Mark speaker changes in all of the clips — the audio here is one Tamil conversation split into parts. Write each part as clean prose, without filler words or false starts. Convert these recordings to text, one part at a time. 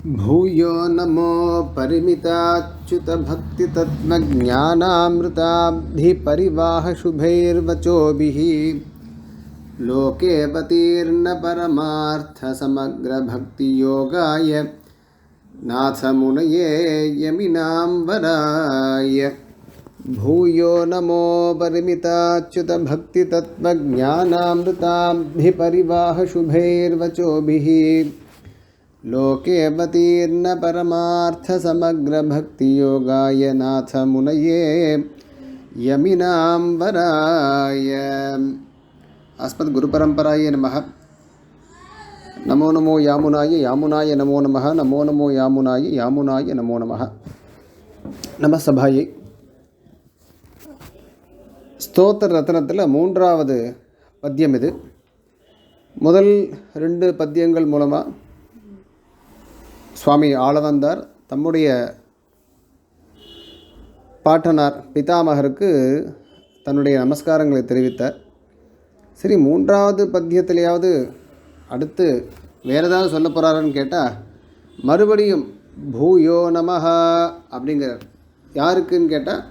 Speaker 1: भूयो नमो परिमिताच्युतभक्तितत्त्वज्ञानामृताब्धिपरिवाहशुभैर्वचोभिः लोकेऽवतीर्णपरमार्थसमग्रभक्तियोगाय नाथमुनये यमिनां वराय। भूयो नमो परिमिताच्युतभक्तितत्त्वज्ञानामृताब्धिपरिवाहशुभैर्वचोभिः लोकेऽवतीर्णपरमार्थसमग्रभक्तियोगाय नाथमुनये यमिनां वराय। अस्मद्गुरुपरम्परायै नमः। नमो नमो यामुनाय यामुनाय नमो नमः। नमो नमो यामुनाय यामुनाय नमो नमः। நம சபாயை. ஸ்தோத்திர ரத்னத்தில் மூன்றாவது பத்தியம் இது. முதல் 2 பத்தியங்கள் மூலமாக சுவாமி ஆளவந்தார் தம்முடைய பாட்டனார் பிதாமகருக்கு தன்னுடைய நமஸ்காரங்களை தெரிவித்தார். சரி, மூன்றாவது பத்தியத்திலேயாவது அடுத்து வேறு ஏதாவது சொல்ல போகிறாருன்னு கேட்டால் மறுபடியும் பூயோ நமஹ அப்படிங்கிறார். யாருக்குன்னு கேட்டால்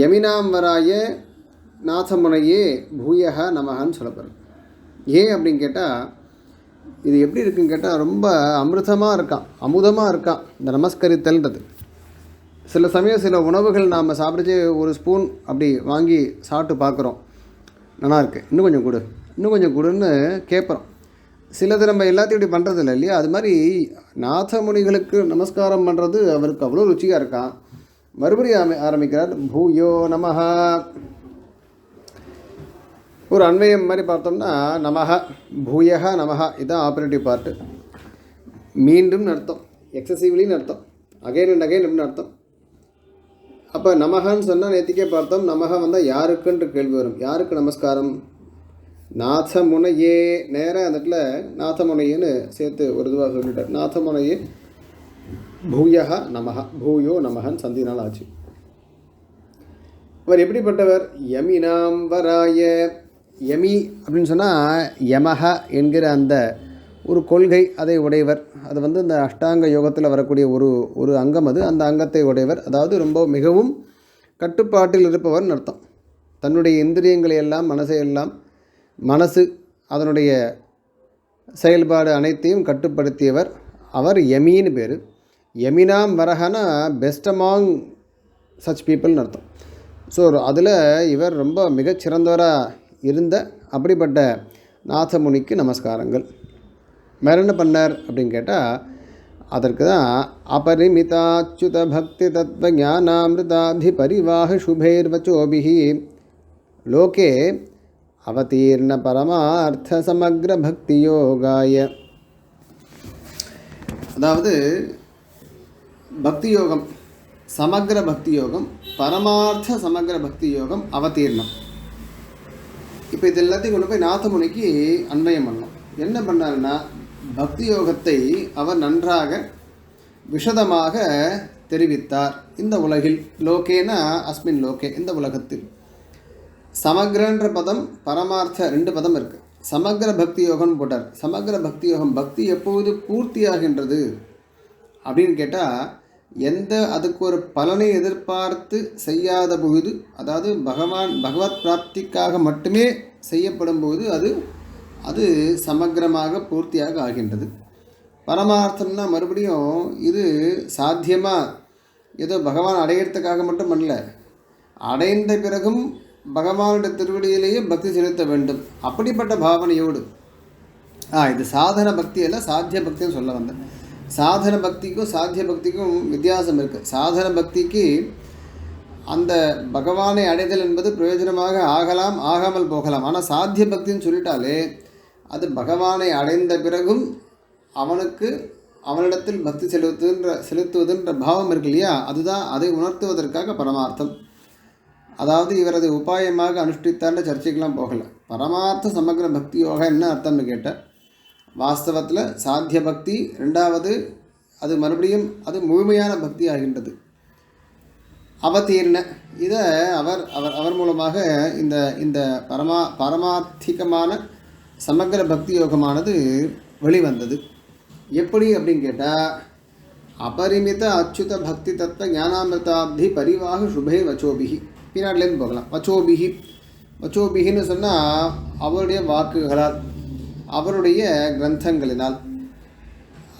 Speaker 1: யமினாம்பராய நாதமுனையே பூயஹ நமஹன்னு சொல்லப்படுறது. ஏன் அப்படின்னு கேட்டால் இது எப்படி இருக்குன்னு கேட்டால் ரொம்ப அமிர்தமாக இருக்கான், அமுதமாக இருக்கான் இந்த நமஸ்கரித்தல்ன்றது. சில சமயம் சில உணவுகள் நாம் சாப்பிட்றச்சே ஒரு ஸ்பூன் அப்படி வாங்கி சாப்பிட்டு பார்க்குறோம், நல்லா இருக்கு, இன்னும் கொஞ்சம் கொடு இன்னும் கொஞ்சம் கொடுன்னு கேட்குறோம். சிலது நம்ம எல்லாத்தையும் இப்படி பண்ணுறதில்ல இல்லையா? அது மாதிரி நாதமுனிகளுக்கு நமஸ்காரம் பண்ணுறது அவருக்கு அவ்வளோ ருச்சியாக இருக்கான். மறுபடியும் ஆரம்பிக்கிறார் பூயோ நமஹ. ஒரு அன்வயம் மாதிரி பார்த்தோம்னா நமஹ பூயஹ நமஹ இதுதான் ஆப்ரேட்டிவ் பார்ட்டு. மீண்டும் அர்த்தம், எக்ஸசிவ்லின்னு அர்த்தம், அகைன் அண்ட் அகைன் அப்படின்னு அர்த்தம். அப்போ நமஹன்னு சொன்னால் நேற்றுக்கே பார்த்தோம், நமஹ வந்தால் யாருக்குன்ற கேள்வி வரும். யாருக்கு நமஸ்காரம்? நாதமுனையே. நேராக அந்த இடத்துல நாதமுனையேன்னு சேர்த்து ஒரு இதுவாக சொல்லிட்டார். நாதமுனையே பூயஹ நமஹ, பூயோ நமஹன்னு சந்தினால் ஆச்சு. அவர் எப்படிப்பட்டவர்? யமினாம் வராய. யமி அப்படின்னு சொன்னால் யமஹ என்கிற அந்த ஒரு கொள்கை அதை உடையவர். அது இந்த அஷ்டாங்க யோகத்தில் வரக்கூடிய ஒரு அங்கம். அது அந்த அங்கத்தை உடையவர். அதாவது ரொம்ப மிகவும் கட்டுப்பாட்டில் இருப்பவர்னு அர்த்தம். தன்னுடைய இந்திரியங்களை எல்லாம், மனசு அதனுடைய செயல்பாடு அனைத்தையும் கட்டுப்படுத்தியவர். அவர் யமின்னு பேர். யமினாம் வரஹனா பெஸ்ட் அமாங் சச் பீப்புள்னு அர்த்தம். ஸோ அதில் இவர் ரொம்ப மிகச்சிறந்தவராக இருந்த அப்படிப்பட்ட நாதமுனிக்கு நமஸ்காரங்கள். வேற என்ன பண்ணார் அப்படின்னு கேட்டால் அதற்கு தான் அபரிமிதாச்சுத பக்தி தத்வ ஞானாமிருதாதி பரிவாஹ சுபைர்வச்சோபிஹி லோகே அவதீர்ண பரமார்த்த சமக்ர பக்தி யோகாய. அதாவது பக்தி யோகம், சமக்ர பக்தி யோகம், பரமார்த்த சமக்ர பக்தி யோகம், அவதீர்ணம். இப்போ இது எல்லாத்தையும் கொண்டு போய் நாதமுனிக்கு அன்வயம் பண்ணோம். என்ன பண்ணாருன்னா பக்தி யோகத்தை அவர் நன்றாக விஷதமாக தெரிவித்தார் இந்த உலகில். லோகேனா அஸ்மின் லோகே, இந்த உலகத்தில். சமக்ரன்ற பதம், பரமார்த்த 2 பதம் இருக்குது. சமக்ர பக்தி யோகம்னு போட்டார். சமக்ர பக்தி யோகம், பக்தி எப்போது பூர்த்தியாகின்றது அப்படின்னு கேட்டால் அதுக்கு ஒரு பலனை எதிர்பார்த்து செய்யாத பொழுது, அதாவது பகவத் பிராப்திக்காக மட்டுமே செய்யப்படும் போது அது சமக்கிரமாக பூர்த்தியாக ஆகின்றது. பரமார்த்தம்னா மறுபடியும் இது சாத்தியமாக ஏதோ பகவான் அடையிறதுக்காக மட்டும் பண்ணல, அடைந்த பிறகும் பகவானுடைய திருவடியிலேயே பக்தி செலுத்த வேண்டும். அப்படிப்பட்ட பாவனையோடு இது சாதன பக்தி அல்ல, சாத்திய பக்தின்னு சொல்ல வந்தேன். சாதன பக்திக்கும் சாத்திய பக்திக்கும் வித்தியாசம் இருக்குது. சாதன பக்திக்கு அந்த பகவானை அடைதல் என்பது பிரயோஜனமாக ஆகலாம், ஆகாமல் போகலாம். ஆனால் சாத்திய பக்தின்னு சொல்லிட்டாலே அது பகவானை அடைந்த பிறகும் அவனிடத்தில் பக்தி செலுத்துவதுன்ற பாவம் இருக்கு இல்லையா? அதுதான் அதை உணர்த்துவதற்காக பரமார்த்தம். அதாவது இவரது உபாயமாக அனுஷ்டித்தான்ற சர்ச்சைக்கெலாம் போகலை. பரமார்த்த சமக்ர பக்தி யோகா என்ன அர்த்தம்னு கேட்டால் வாஸ்தவத்தில் சாத்திய பக்தி 2வது, அது மறுபடியும் அது முழுமையான பக்தி ஆகின்றது. அவதீர்ண இதை அவர் மூலமாக இந்த பரமார்த்திகமான சமக்ர பக்தி யோகமானது வெளிவந்தது. எப்படி அப்படின்னு கேட்டால் அபரிமித அச்சுத பக்தி தத்துவ ஞானாமிருதாப்தி பரிவாக சுபே வச்சோபிகி. பின்னாடிலேருந்து போகலாம். வச்சோபிகி வச்சோபிகின்னு சொன்னால் அவருடைய வாக்குகளால், அவருடைய கிரந்தங்களினால்.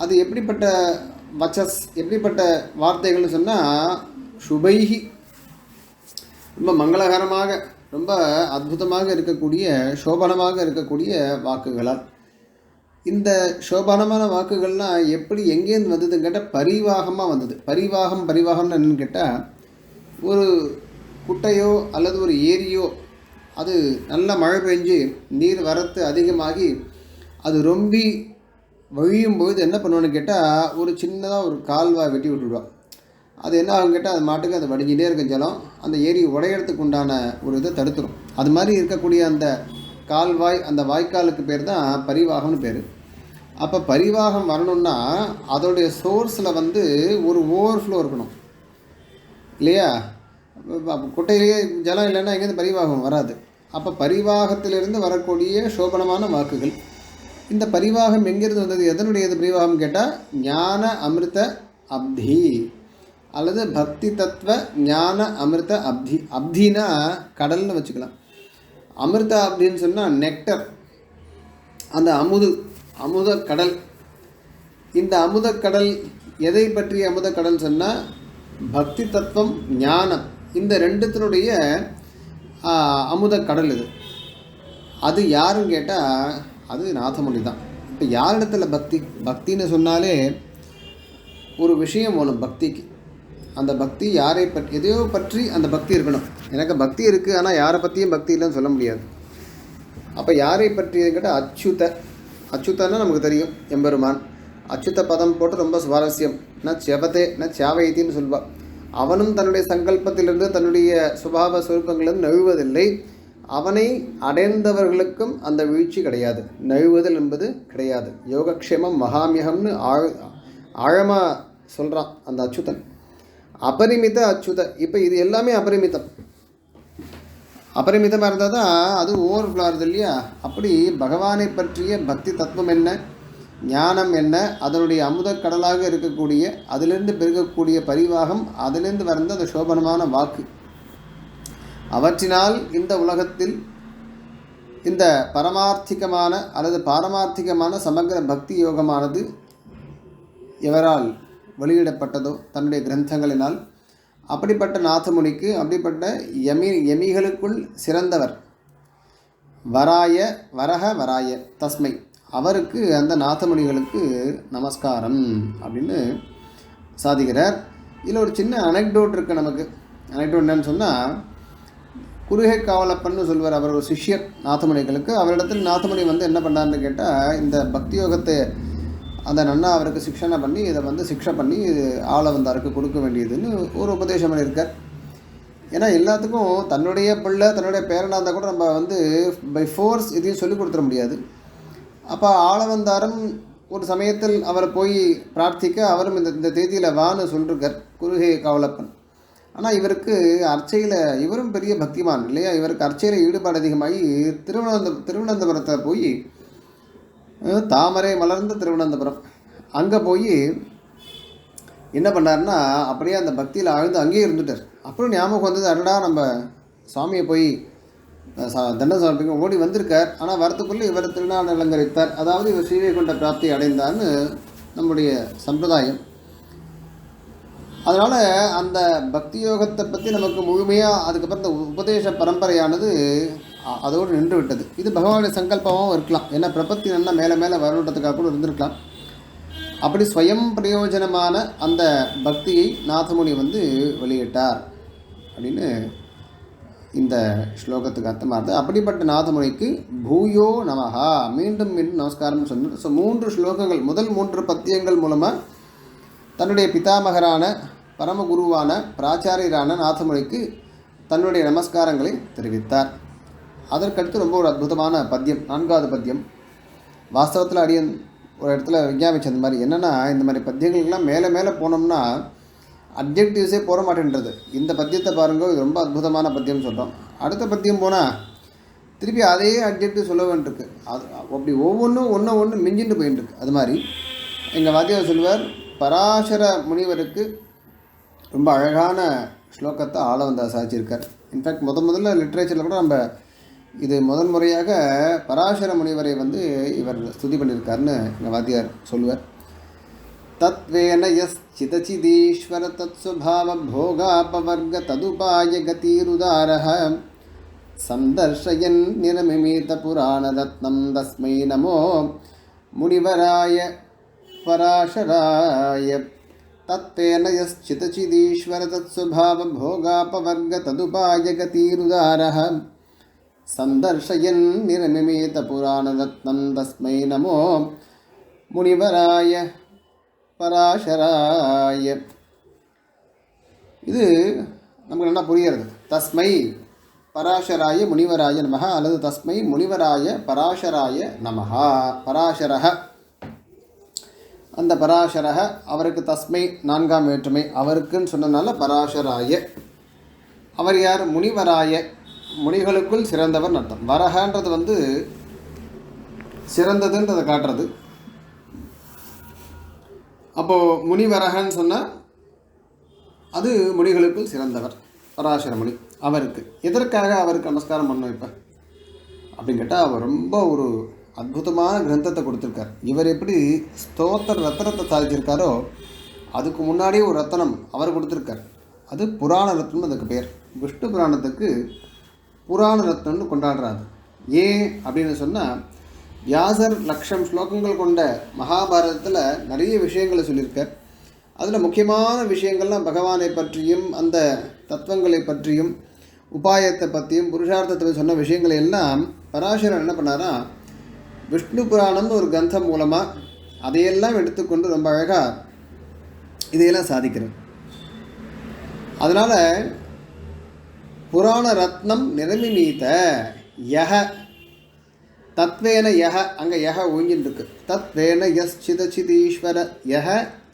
Speaker 1: அது எப்படிப்பட்ட வச்சஸ், எப்படிப்பட்ட வார்த்தைகள்னு சொன்னால் சுபைகி, ரொம்ப மங்களகரமாக, ரொம்ப அற்புதமாக இருக்கக்கூடிய, சோபனமாக இருக்கக்கூடிய வாக்குகளால். இந்த சோபனமான வாக்குகள்லாம் எப்படி எங்கேருந்து வந்ததுன்னு கேட்டால் பரிவாகமாக வந்தது. பரிவாகம்னு என்னன்னு கேட்டால், ஒரு குட்டையோ அல்லது ஒரு ஏரியோ அது நல்லா மழை பெஞ்சு நீர் வரத்து அதிகமாகி அது ரொம்பி வழியும்போது என்ன பண்ணுவோன்னு கேட்டால், ஒரு சின்னதாக ஒரு கால்வாய் வெட்டி விட்டுடுவோம். அது என்ன ஆகும் கேட்டால், அது மாட்டுக்கு அது வடிஞ்சிட்டே இருக்க ஜலம் அந்த ஏரி உடையிறதுக்கு உண்டான ஒரு இதை தடுத்துடும். அது மாதிரி இருக்கக்கூடிய அந்த கால்வாய், அந்த வாய்க்காலுக்கு பேர் தான் பரிவாகம்னு பேர். அப்போ பரிவாகம் வரணும்னா அதோடைய சோர்ஸில் ஒரு ஓவர்ஃப்ளோ இருக்கணும் இல்லையா? குட்டையிலேயே ஜலம் இல்லைன்னா எங்கேருந்து பரிவாகம் வராது. அப்போ பரிவாகத்திலிருந்து வரக்கூடிய சோபனமான வாக்குகள். இந்த பரிவாகம் எங்கேருந்து வந்தது, எதனுடையது பரிவாகம் கேட்டால் ஞான அமிர்த அப்தி அல்லது பக்தி தத்துவ ஞான அமிர்த அப்தி. அப்தினா கடல்னு வச்சுக்கலாம். அமிர்த அப்படின்னு சொன்னால் நெக்டர், அந்த அமுத கடல். இந்த அமுத கடல் எதை பற்றிய அமுத கடல் சொன்னால் பக்தி தத்துவம் ஞானம், இந்த ரெண்டுத்தினுடைய அமுத கடல் இது. அது யாருன்னு கேட்டால் அது நாதமுனி தான். இப்போ யாரிடத்துல பக்தின்னு சொன்னாலே ஒரு விஷயம் வேணும் பக்திக்கு. அந்த பக்தி யாரை பற்றி, எதையோ பற்றி அந்த பக்தி இருக்கணும். எனக்கு பக்தி இருக்குது ஆனால் யாரை பற்றியும் பக்தி இல்லைன்னு சொல்ல முடியாது. அப்போ யாரை பற்றி கேட்டால் அச்சுத்தன்னா நமக்கு தெரியும் எம்பெருமான். அச்சுத்த பதம் போட்டு ரொம்ப சுவாரஸ்யம். செவதே சாவைத்தின்னு சொல்வாள். அவனும் தன்னுடைய சங்கல்பத்திலிருந்து தன்னுடைய சுபாவ சுரூபங்களிலிருந்து நழுவதில்லை. அவனை அடைந்தவர்களுக்கும் அந்த வீழ்ச்சி கிடையாது, நழுவுதல் என்பது கிடையாது. யோகக்ஷேமம் மகாமியகம்னு ஆழமாக சொல்கிறான் அந்த அச்சுதன். அபரிமித அச்சுத. இப்போ இது எல்லாமே அபரிமிதம். அபரிமிதமாக இருந்தால் தான் அது ஓவர்ஃப்ளோ ஆகுது இல்லையா? அப்படி பகவானை பற்றிய பக்தி தத்துவம் என்ன, ஞானம் என்ன, அதனுடைய அமுத கடலாக இருக்கக்கூடிய, அதிலிருந்து பெருகக்கூடிய பரிவாகம், அதிலிருந்து வந்த அந்த சோபனமான வாக்கு, அவற்றினால் இந்த உலகத்தில் இந்த பரமார்த்திகமான அல்லது பாரமார்த்திகமான சமக்கிர பக்தி யோகமானது எவரால் வெளியிடப்பட்டதோ தன்னுடைய கிரந்தங்களினால், அப்படிப்பட்ட நாதமுனிக்கு, அப்படிப்பட்ட யமிகளுக்குள் சிறந்தவர் வராய தஸ்மை, அவருக்கு, அந்த நாதமுனிகளுக்கு நமஸ்காரம் அப்படின்னு சாதிக்கிறார். இதில் ஒரு சின்ன அனெக்டோட் இருக்குது நமக்கு. அனெக்டோட் என்னன்னு சொன்னால், குருகை காவலப்பன்னு சொல்வார். அவர் ஒரு சிஷ்யர் நாதமுனிகளுக்கு. அவரிடத்தில் நாதமுனி என்ன பண்ணார்னு கேட்டால், இந்த பக்தி யோகத்தை அந்த நன்னா அவருக்கு சிக்ஷனை பண்ணி இதை சிக்ஷை பண்ணி ஆளை அவருக்கு கொடுக்க வேண்டியதுன்னு ஒரு உபதேசம் பண்ணியிருக்கார். ஏன்னா எல்லாத்துக்கும் தன்னுடைய பிள்ளை, தன்னுடைய பேரனாக இருந்தால் கூட நம்ம பை ஃபோர்ஸ் இதையும் சொல்லிக் கொடுத்துட முடியாது. அப்போ ஆளவந்தாரம் ஒரு சமயத்தில் அவரை போய் பிரார்த்திக்க, அவரும் இந்த தேதியில் வான்னு சொல்லிருக்கார் குருகை காவலப்பன். ஆனால் இவருக்கு அர்ச்சையில், இவரும் பெரிய பக்திமான் இல்லையா, இவருக்கு அர்ச்சையில் ஈடுபாடு அதிகமாகி திருவனந்தபுரத்தை போய், தாமரை மலர்ந்த திருவனந்தபுரம், அங்கே போய் என்ன பண்ணார்னா அப்படியே அந்த பக்தியில் ஆழ்ந்து அங்கேயே இருந்துட்டார். அப்புறம் ஞாபகம் வந்தது, அடடா நம்ம சுவாமியை போய் தண்ட சமர்ப்பிக்க ஓடி வந்திருக்கார். ஆனால் வரத்துக்குள்ளே இவர் திருநாள் அலங்கரித்தார். அதாவது இவர் ஸ்ரீவைகுண்ட பிராப்தி அடைந்தார்னு நம்முடைய சம்பிரதாயம். அதனால் அந்த பக்தி யோகத்தை பற்றி நமக்கு முழுமையாக அதுக்கப்புறம் இந்த உபதேச பரம்பரையானது அதோடு நின்று விட்டது. இது பகவானுடைய சங்கல்பமாகவும் இருக்கலாம். ஏன்னா பிரபத்தி நல்லா மேலே மேலே வரணுன்றதுக்காக கூட இருந்திருக்கலாம். அப்படி ஸ்வயம் பிரயோஜனமான அந்த பக்தியை நாதமுனி வெளியிட்டார் அப்படின்னு இந்த ஸ்லோகத்துக்கு அர்த்தமாக இருந்தது. அப்படிப்பட்ட நாதமுனிக்கு பூயோ நமஹா, மீண்டும் மீண்டும் நமஸ்காரம் சொன்னார். ஸோ 3 ஸ்லோகங்கள், முதல் 3 பத்தியங்கள் மூலமாக தன்னுடைய பிதாமகரான பரமகுருவான பிராச்சாரியரான நாதமுனிக்கு தன்னுடைய நமஸ்காரங்களை தெரிவித்தார். அதற்கடுத்து ரொம்ப ஒரு அற்புதமான பத்தியம், 4வது பத்தியம். வாஸ்தவத்தில் அடியன் ஒரு இடத்துல விஞ்ஞாபிச்ச அந்த மாதிரி என்னென்னா, இந்த மாதிரி பத்தியங்களுக்கெல்லாம் மேலே மேலே போனோம்னா அப்ஜெக்டிவ்ஸே போட மாட்டேன்றது. இந்த பத்தியத்தை பாருங்க, இது ரொம்ப அற்புதமான பத்தியம்னு சொல்கிறோம். அடுத்த பத்தியம் போனால் திருப்பி அதே அப்ஜெக்டிவ் சொல்ல வேண்டியிருக்கு. அது அப்படி ஒவ்வொன்றும் ஒன்று மிஞ்சிட்டு போயின்னு இருக்கு. அது மாதிரி எங்கள் வாத்தியார் சொல்லுவார், பராசர முனிவருக்கு ரொம்ப அழகான ஸ்லோகத்தை ஆளவந்தா சாதிச்சிருக்கார். இன்ஃபேக்ட் முதல்ல லிட்ரேச்சரில் கூட நம்ம இது முறையாக பராசர முனிவரை இவர் ஸ்துதி பண்ணியிருக்காருன்னு எங்கள் வாத்தியார் சொல்லுவார். தத்வேன யஸ்சிதசிதீஸ்வர தத்ஸ்வபாவ போகாபவர்க ததுபாய கதிருதாரஹ சந்தர்ஷயன் நிரமிமீத புராண ரத்னம் தஸ்மை நமோ முனிவராய பராசராய. தத்வேன யஸ்சிதசிதீஸ்வர தத்ஸ்வபாவ போகாபவர்க ததுபாய கதிருதாரஹ சந்தர்ஷயன் நிரமிமீத புராண ரத்னம் தஸ்மை நமோ முனிவராய பராசராய. இது நமக்கு நல்லா புரிகிறது. தஸ்மை பராசராய முனிவராய நமஹ அல்லது தஸ்மை முனிவராய பராசராய நமஹா. பராசரஹ, அந்த பராசரஹ அவருக்கு தஸ்மை நான்காம் வேற்றுமை அவருக்குன்னு சொன்னதுனால பராசராய. அவர் யார்? முனிவராய, முனிகளுக்குள் சிறந்தவர் அர்த்தம். வரஹன்றது சிறந்ததுன்றதை காட்டுறது. அப்போது முனிவரகன்னு சொன்னால் அது முனிகளுக்குள் சிறந்தவர் பராசர முனி. அவருக்கு எதற்காக அவருக்கு நமஸ்காரம் பண்ணோம் இப்போ அப்படின்னு கேட்டால், அவர் ரொம்ப ஒரு அற்புதமான கிரந்தத்தை கொடுத்துருக்கார். இவர் எப்படி ஸ்தோத்திர ரத்னத்தை சாதிச்சிருக்காரோ அதுக்கு முன்னாடியே ஒரு ரத்னம் அவர் கொடுத்துருக்கார். அது புராண ரத்னம், அதுக்கு பேர். விஷ்ணு புராணத்துக்கு புராண ரத்னம்னு கொண்டாடுறாரு. ஏன் அப்படின்னு சொன்னால், வியாசர் 1,00,000 ஸ்லோகங்கள் கொண்ட மகாபாரதத்தில் நிறைய விஷயங்களை சொல்லியிருக்கார். அதில் முக்கியமான விஷயங்கள்லாம் பகவானை பற்றியும் அந்த தத்துவங்களை பற்றியும் உபாயத்தை பற்றியும் புருஷார்த்தத்தை சொன்ன விஷயங்களை எல்லாம் பராசரர் என்ன பண்ணாரா, விஷ்ணு புராணம்னு ஒரு கிரந்தம் மூலமாக அதையெல்லாம் எடுத்துக்கொண்டு ரொம்ப அழகாக இதையெல்லாம் சாதிக்கிறார். அதனால் புராண ரத்னம் நிரமிமீத யஹ தத்வேன யஹ, அங்கே யஹ ஒழிஞ்சின்னு இருக்கு. தத்வேன யஸ் சிதசிதீஸ்வர யஹ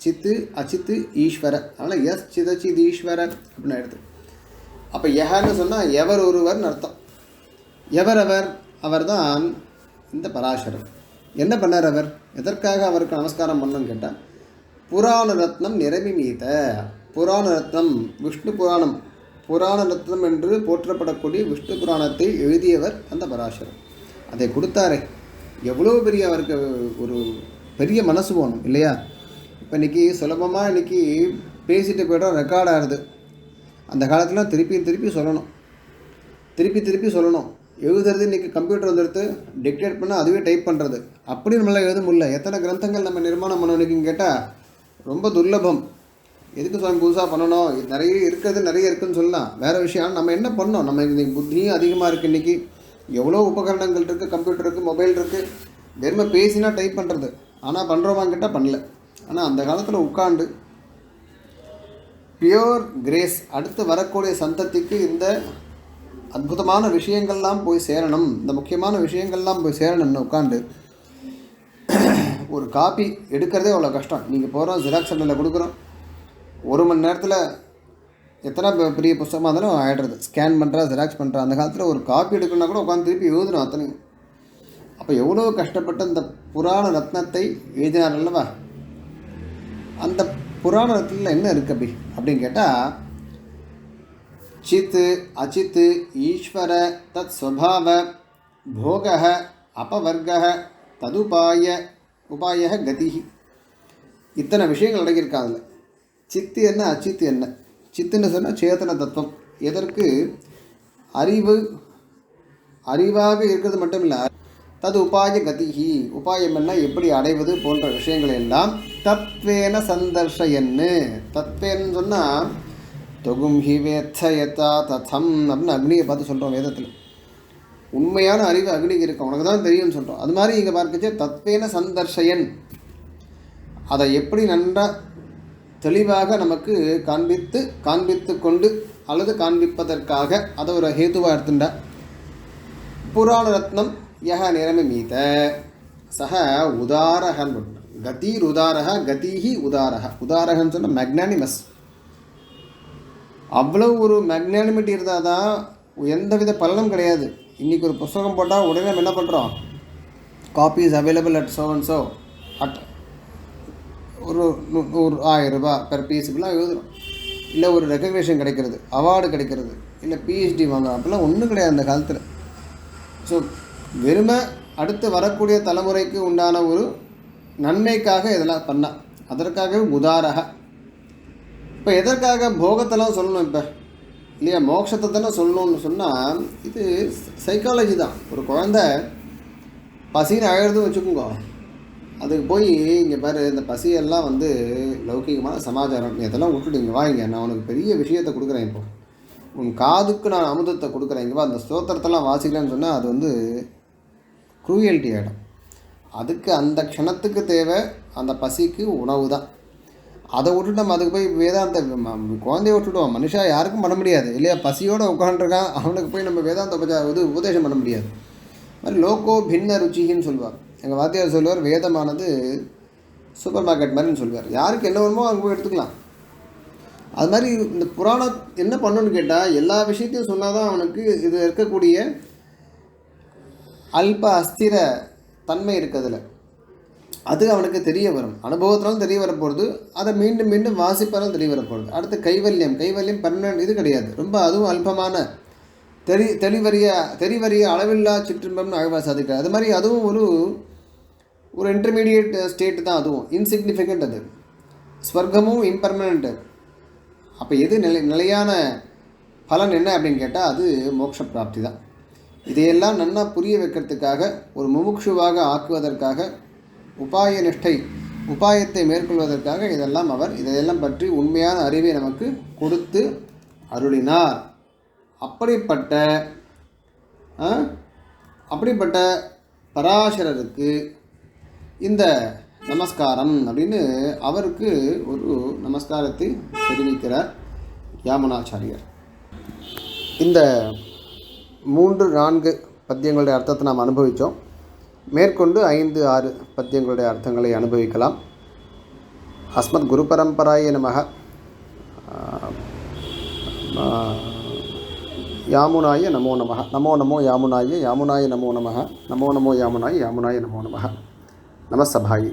Speaker 1: சித்து அச்சித்து ஈஸ்வர, அதனால் யஸ் சிதசிதீஸ்வர அப்படின்னு எடுத்து. அப்போ யஹன்னு சொன்னால் எவர் ஒருவர்னு அர்த்தம். எவர் அவர்? அவர் தான் இந்த பராசரர். என்ன பண்ணார் அவர்? எதற்காக அவருக்கு நமஸ்காரம் பண்ணணும்னு கேட்டால், புராண ரத்னம் நிரமிமீத. புராண ரத்னம் விஷ்ணு புராணம், புராண ரத்னம் என்று போற்றப்படக்கூடிய விஷ்ணு புராணத்தை எழுதியவர் அந்த பராசரர். அதை கொடுத்தாரே, எவ்வளோ பெரிய அவருக்கு ஒரு பெரிய மனசு போகணும் இல்லையா? இப்போ இன்றைக்கி சுலபமாக இன்றைக்கி பேசிட்டு போய்ட்டோம், ரெக்கார்ட் ஆகுது. அந்த காலத்தில் திருப்பி சொல்லணும். எழுதுறது இன்றைக்கி கம்ப்யூட்டர் வந்துடுத்து, டிக்டேட் பண்ணால் அதுவே டைப் பண்ணுறது. அப்படி நம்மளால் எழுத முடியல. எத்தனை கிரந்தங்கள் நம்ம நிர்மாணம் பண்ணணுன்னு கேட்டால் ரொம்ப துர்லபம். எதுக்கு சுவாமி புதுசாக பண்ணணும்? நிறைய இருக்குதுன்னு சொல்லலாம், வேறு விஷயம். நம்ம என்ன பண்ணோம்? நம்ம இன்றைக்கி புத்தியும் அதிகமாக இருக்குது. இன்றைக்கி எவ்வளோ உபகரணங்கள் இருக்குது, கம்ப்யூட்டர் இருக்குது, மொபைல் இருக்குது. வெறுமை பேசினா டைப் பண்ணுறது. ஆனால் பண்ணுறோமாங்கிட்ட பண்ணல. ஆனால் அந்த காலத்தில் உட்காண்டு பியோர் கிரேஸ் அடுத்து வரக்கூடிய சந்ததிக்கு இந்த அற்புதமான விஷயங்கள்லாம் போய் சேரணும், இந்த முக்கியமான விஷயங்கள்லாம் போய் சேரணும்னு உட்காந்து ஒரு காப்பி எடுக்கிறதே அவ்வளோ கஷ்டம். நீங்கள் போகிறோம், ஜெராக்ஸ் சென்டரில் கொடுக்குறோம், 1 மணி நேரத்தில் எத்தனை பெரிய புத்தகமாக இருந்தாலும் ஆகிடுறது. ஸ்கேன் பண்ணுறா, ஜெராக்ஸ் பண்ணுறா. அந்த காலத்தில் ஒரு காப்பி எடுக்கணுன்னா கூட உட்காந்து திருப்பி எழுதணும் அத்தனையும். அப்போ எவ்வளோ கஷ்டப்பட்டு இந்த புராண ரத்னத்தை எழுதினார் அல்லவா? அந்த புராண ரத்னத்தில் என்ன இருக்குது அப்படின்னு கேட்டால், சித்து அச்சித்து ஈஸ்வர தத் ஸ்வபாவ போக அபவர்க உபாய கதி, இத்தனை விஷயங்கள் அடங்கியிருக்காங்க. சித்து என்ன, அச்சித்து என்ன? சித்துன்னு சொன்னால் சேத்தன தத்துவம். எதற்கு? அறிவாக இருக்கிறது மட்டும் இல்லை, தது உபாய கதிஹி, உபாயம் என்ன, எப்படி அடைவது போன்ற விஷயங்கள் எல்லாம் தத்வேன சந்தர்ஷயன்னு. தத்வேன்னு சொன்னால் தொகும் ஹி வேத்தயதா ததம் அப்படின்னு அக்னியை பார்த்து சொல்கிறோம் வேதத்தில். உண்மையான அறிவு அக்னிக்கு இருக்கும், உனக்கு தான் தெரியும்னு சொல்கிறோம். அது மாதிரி இங்கே பார்க்கச்சே தத்வேன சந்தர்ஷயன், அதை எப்படி நன்றாக தெளிவாக நமக்கு காண்பித்து கொண்டு அல்லது காண்பிப்பதற்காக அதை ஒரு ஹேதுவாக எடுத்துட்டா. புராண ரத்னம் யஹ நிரமிமீத சஹ உதாரகன், கதீர் உதாரக கதிஹி உதாரக. உதாரகன்னு சொன்னால் மேக்னானிமஸ். அவ்வளோ ஒரு மேக்னானிமிட்டி இருந்தால் தான் எந்தவித பலனும் கிடையாது. இன்றைக்கி ஒரு புத்தகம் போட்டால் உடனே நம்ம என்ன பண்ணுறோம்? Coffee is available at so and so at ஒரு 1000 ரூபாய் பெர் பீஸுக்கெலாம் எழுதுகிறோம். இல்லை ஒரு ரெக்கக்னேஷன் கிடைக்கிறது, அவார்டு கிடைக்கிறது, இல்லை பிஹெச்டி வாங்கலாம், அப்படிலாம் ஒன்றும் கிடையாது அந்த காலத்தில். ஸோ வெறுமை அடுத்து வரக்கூடிய தலைமுறைக்கு உண்டான ஒரு நன்மைக்காக இதெல்லாம் பண்ணால், அதற்காகவே உதாரக. இப்போ எதற்காக போகத்தெல்லாம் சொல்லணும் இப்போ இல்லையா, மோட்சத்தை தானே சொல்லணும்னு சொன்னால் இது சைக்காலஜி தான். ஒரு குழந்தை பசின்னு அழகிறதும் வச்சுக்கோங்க, அதுக்கு போய் இங்கே பாரு இந்த பசியெல்லாம் லௌகிகமான சமாச்சாரம், நீ அதெல்லாம் விட்டுட்டு இங்கே வாங்க, நான் உனக்கு பெரிய விஷயத்தை கொடுக்குறேன், இப்போ உன் காதுக்கு நான் அமுதத்தை கொடுக்குறேன், இங்கே வா, அந்த ஸ்தோத்திரத்தெல்லாம் வாசிக்கலன்னு சொன்னால் அது குரூயல்ட்டி ஆகிடும். அதுக்கு அந்த க்ஷணத்துக்கு தேவை அந்த பசிக்கு உணவு தான். அதை விட்டுட்டு நம்ம அதுக்கு போய் வேதாந்த குழந்தைய விட்டுவிடுவோம். மனுஷா யாருக்கும் பண்ண முடியாது இல்லையா, பசியோடு உட்காந்துருக்கான், அவனுக்கு போய் நம்ம வேதாந்த உபதேசம் பண்ண முடியாது. மாதிரி லோகோ பின்ன ருச்சின்னு சொல்லுவார். எங்கள் வாத்தியார் சொல்லுவார், வேதமானது சூப்பர் மார்க்கெட் மாதிரின்னு சொல்லுவார். யாருக்கு என்ன வேணுமோ அங்கே போய் எடுத்துக்கலாம். அது மாதிரி இந்த புராணம் என்ன பண்ணணுன்னு கேட்டால், எல்லா விஷயத்தையும் சொன்னால் தான் அவனுக்கு இது இருக்கக்கூடிய அல்ப அஸ்திர தன்மை இருக்கிறதுல அது அவனுக்கு தெரிய வரும். அனுபவத்தினாலும் தெரிய வரப்போகிறது, அதை மீண்டும் மீண்டும் வாசிப்பாலும் தெரிய வரப்போகிறது. அடுத்து கைவல்யம் பர்மனன்ட் இது கிடையாது, ரொம்ப அதுவும் அல்பமான தெளிவறிய அளவில்லா சிற்றின்பம்னு அழகாக சாதிக்கிறார். அது மாதிரி அதுவும் ஒரு இன்டர்மீடியேட் ஸ்டேட்டு தான், அதுவும் இன்சிக்னிஃபிகண்ட். அது ஸ்வர்க்கமும் இம்பர்மனண்ட்டு. அப்போ எது நிலையான பலன் என்ன அப்படின்னு கேட்டால் அது மோட்ச பிராப்தி தான். இதையெல்லாம் நன்னா புரிய வைக்கிறதுக்காக, ஒரு முமுட்சுவாக ஆக்குவதற்காக, உபாயத்தை மேற்கொள்வதற்காக இதையெல்லாம் பற்றி உண்மையான அறிவை நமக்கு கொடுத்து அருளினார். அப்படிப்பட்ட பராசரருக்கு இந்த நமஸ்காரம் அப்படின்னு அவருக்கு ஒரு நமஸ்காரத்தை தெரிவிக்கிறார் யாமுனாச்சாரியர். இந்த 3-4 பத்தியங்களுடைய அர்த்தத்தை நாம் அனுபவித்தோம். மேற்கொண்டு 5-6 பத்தியங்களுடைய அர்த்தங்களை அனுபவிக்கலாம். அஸ்மத் குரு பரம்பராய நமக. யாமுனாய நமோ நமः. நமோ நமோ யாமுனாய, யாமுனாய நமோ நமः. நமோ நமோ யாமுனாய, யாமுனாய நமோ நமः. நமஸ்ஸபாயி.